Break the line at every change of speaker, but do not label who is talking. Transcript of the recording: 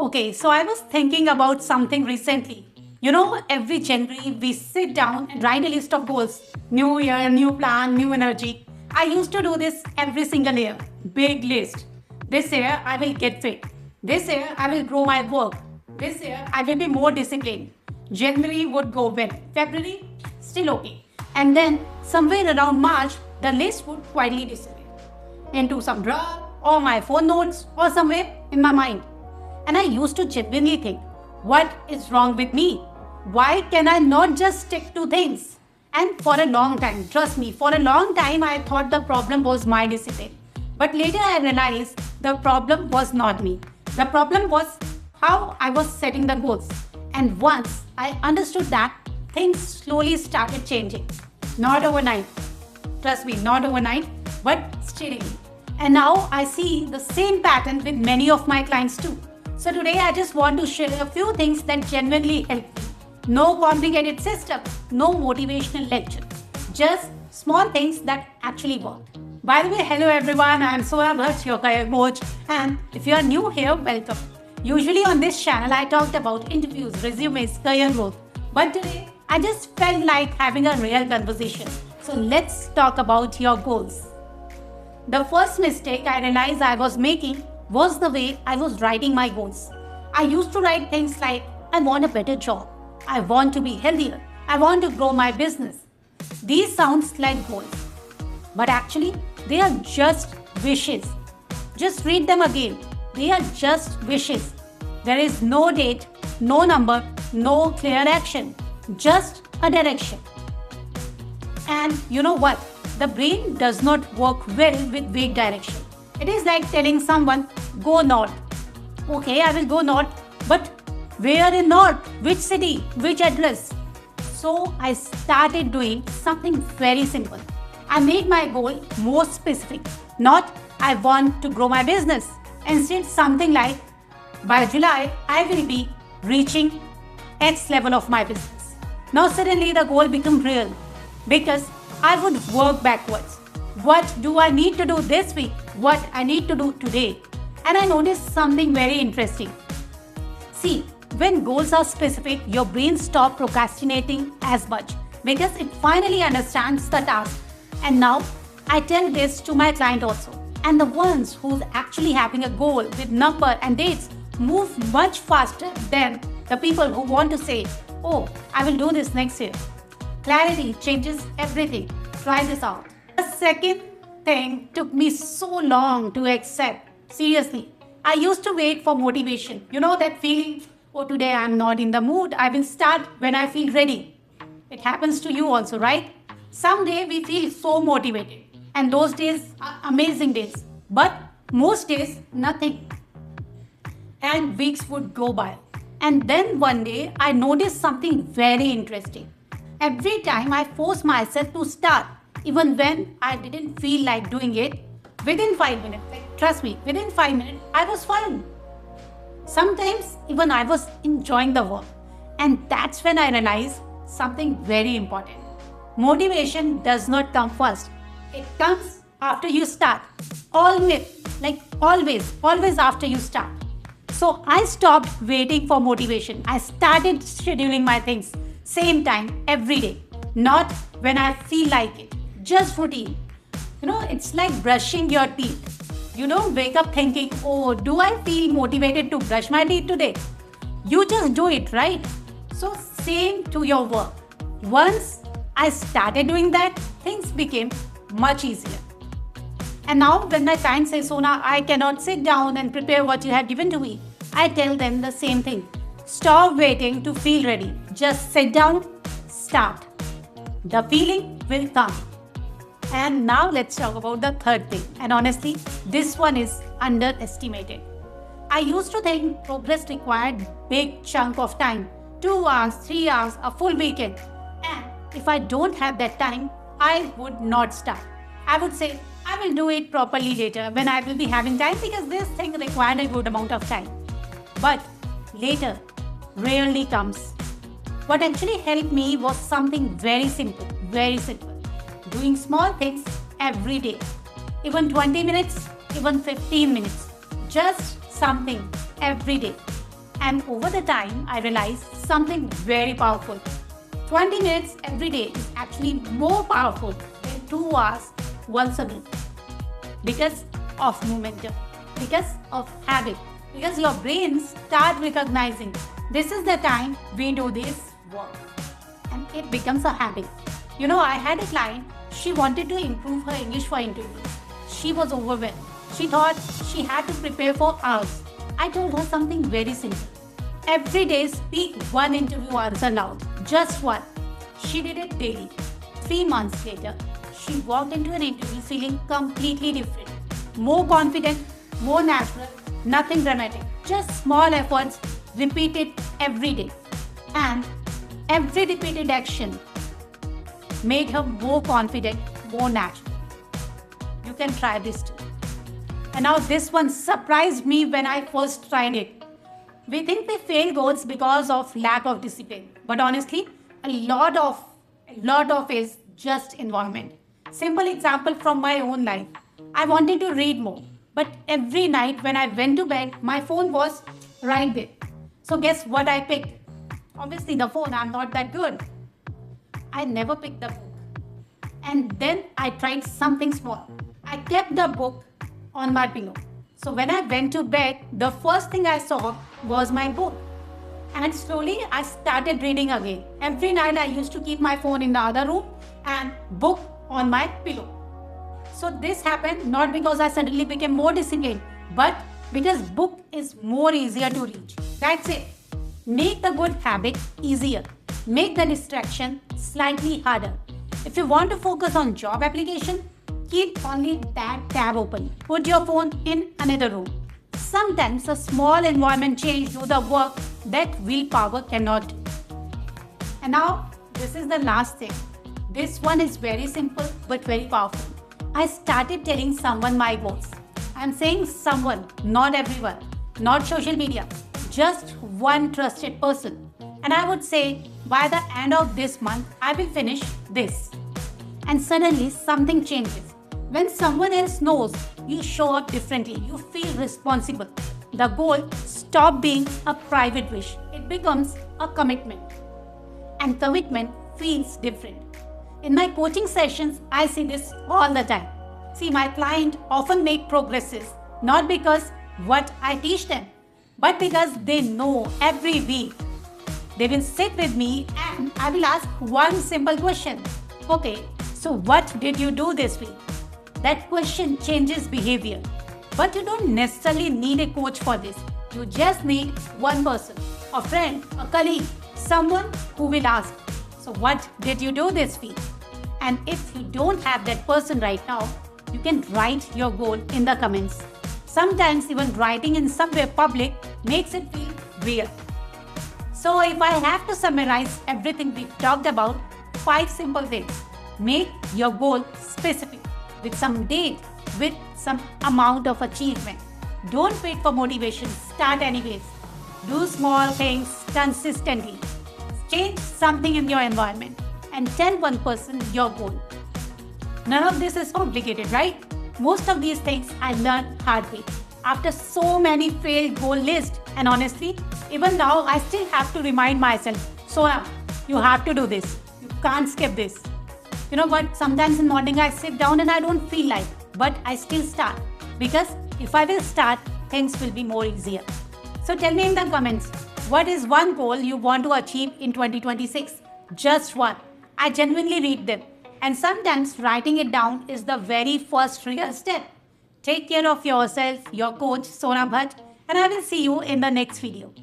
Okay, so I was thinking about something recently. Every January we sit down and write a list of goals. New year, new plan, new energy. I used to do this every single year. Big list. This year I will get fit. This year I will grow my work. This year I will be more disciplined. January would go well. February, still okay. And then somewhere around March, the list would quietly disappear into some drawer or my phone notes or somewhere in my mind. And I used to genuinely think, what is wrong with me? Why can I not just stick to things? And for a long time, trust me, for a long time I thought the problem was my discipline. But later I realized the problem was not me. The problem was how I was setting the goals. And once I understood that, things slowly started changing. Not overnight. Trust me, not overnight, but steadily. And now I see the same pattern with many of my clients too. So today I just want to share a few things that genuinely help me. No complicated system, no motivational lecture. Just small things that actually work. By the way, hello everyone, I am Soya Bhatt, your career coach. And if you are new here, welcome. Usually on this channel, I talked about interviews, resumes, career growth. But today, I just felt like having a real conversation. So let's talk about your goals. The first mistake I realized I was making was the way I was writing my goals. I used to write things like, I want a better job. I want to be healthier. I want to grow my business. These sounds like goals. But actually, they are just wishes. Just read them again. They are just wishes. There is no date, no number, no clear action. Just a direction. And you know what? The brain does not work well with vague direction. It is like telling someone, go north. Okay, I will go north, but where in north? Which city? Which address? So I started doing something very simple. I made my goal more specific. Not, I want to grow my business. Instead, something like, by July, I will be reaching X level of my business. Now suddenly the goal became real because I would work backwards. What do I need to do this week? What I need to do today? And I noticed something very interesting. See, when goals are specific, your brain stops procrastinating as much because it finally understands the task. And now I tell this to my client also. And the ones who's actually having a goal with number and dates move much faster than the people who want to say, oh, I will do this next year. Clarity changes everything. Try this out. The second thing took me so long to accept. Seriously, I used to wait for motivation. You know that feeling, oh, today I'm not in the mood. I will start when I feel ready. It happens to you also, right? Someday we feel so motivated. And those days are amazing days. But most days, nothing. And weeks would go by. And then one day, I noticed something very interesting. Every time I forced myself to start, even when I didn't feel like doing it, within 5 minutes, trust me, within 5 minutes, I was fine. Sometimes even I was enjoying the work. And that's when I realized something very important. Motivation does not come first. It comes after you start. Always after you start. So I stopped waiting for motivation. I started scheduling my things. Same time, every day. Not when I feel like it. Just routine. It's like brushing your teeth. You don't wake up thinking, oh, do I feel motivated to brush my teeth today? You just do it, right? So same to your work. Once I started doing that, things became much easier. And now when my clients say, Sona, I cannot sit down and prepare what you have given to me, I tell them the same thing. Stop waiting to feel ready. Just sit down, start. The feeling will come. And now let's talk about the third thing. And honestly, this one is underestimated. I used to think progress required big chunk of time. 2 hours, 3 hours, a full weekend. And if I don't have that time, I would not start. I would say, I will do it properly later when I will be having time because this thing required a good amount of time. But later rarely comes. What actually helped me was something very simple. Doing small things every day. Even 20 minutes, even 15 minutes. Just something every day. And over the time, I realized something very powerful. 20 minutes every day is actually more powerful than 2 hours once a week because of momentum, because of habit, because your brain start recognizing this is the time we do this work and it becomes a habit. I had a client, she wanted to improve her English for interviews. She was overwhelmed. She thought she had to prepare for hours. I told her something very simple. Every day speak one interview answer loud, just one. She did it daily. 3 months later, she walked into an interview feeling completely different. More confident, more natural, nothing dramatic. Just small efforts repeated every day. And every repeated action made her more confident, more natural. You can try this too. And now this one surprised me when I first tried it. We think we fail goals because of lack of discipline. But honestly, a lot of is just environment. Simple example from my own life. I wanted to read more. But every night when I went to bed, my phone was right there. So guess what I picked? Obviously the phone, I'm not that good. I never picked the book. And then I tried something small. I kept the book on my pillow. So when I went to bed, the first thing I saw was my book. And slowly I started reading again. Every night I used to keep my phone in the other room and book on my pillow. So this happened not because I suddenly became more disciplined, but because book is more easier to reach. That's it. Make the good habit easier. Make the distraction slightly harder. If you want to focus on job application, keep only that tab open. Put your phone in another room. Sometimes a small environment change do the work that willpower cannot do. And now, this is the last thing. This one is very simple but very powerful. I started telling someone my goals. I'm saying someone, not everyone, not social media, just one trusted person. And I would say, by the end of this month, I will finish this. And suddenly something changes. When someone else knows, you show up differently. You feel responsible. The goal stops being a private wish. It becomes a commitment. And commitment feels different. In my coaching sessions, I see this all the time. See, my clients often make progresses, not because what I teach them, but because they know every week they will sit with me and I will ask one simple question. Okay, so what did you do this week? That question changes behavior. But you don't necessarily need a coach for this. You just need one person, a friend, a colleague, someone who will ask, so what did you do this week? And if you don't have that person right now, you can write your goal in the comments. Sometimes even writing in somewhere public makes it feel real. So if I have to summarize everything we've talked about, 5 simple things. Make your goal specific with some date, with some amount of achievement. Don't wait for motivation, start anyways. Do small things consistently. Change something in your environment and tell one person your goal. None of this is complicated, right? Most of these things I learned hard way after so many failed goal lists. And honestly, even now I still have to remind myself, Sona, you have to do this. You can't skip this. You know what? Sometimes in the morning I sit down and I don't feel like, but I still start. Because if I will start, things will be more easier. So tell me in the comments, what is one goal you want to achieve in 2026? Just one. I genuinely read them. And sometimes writing it down is the very first real step. Take care of yourself, your coach Sona Bhatt, and I will see you in the next video.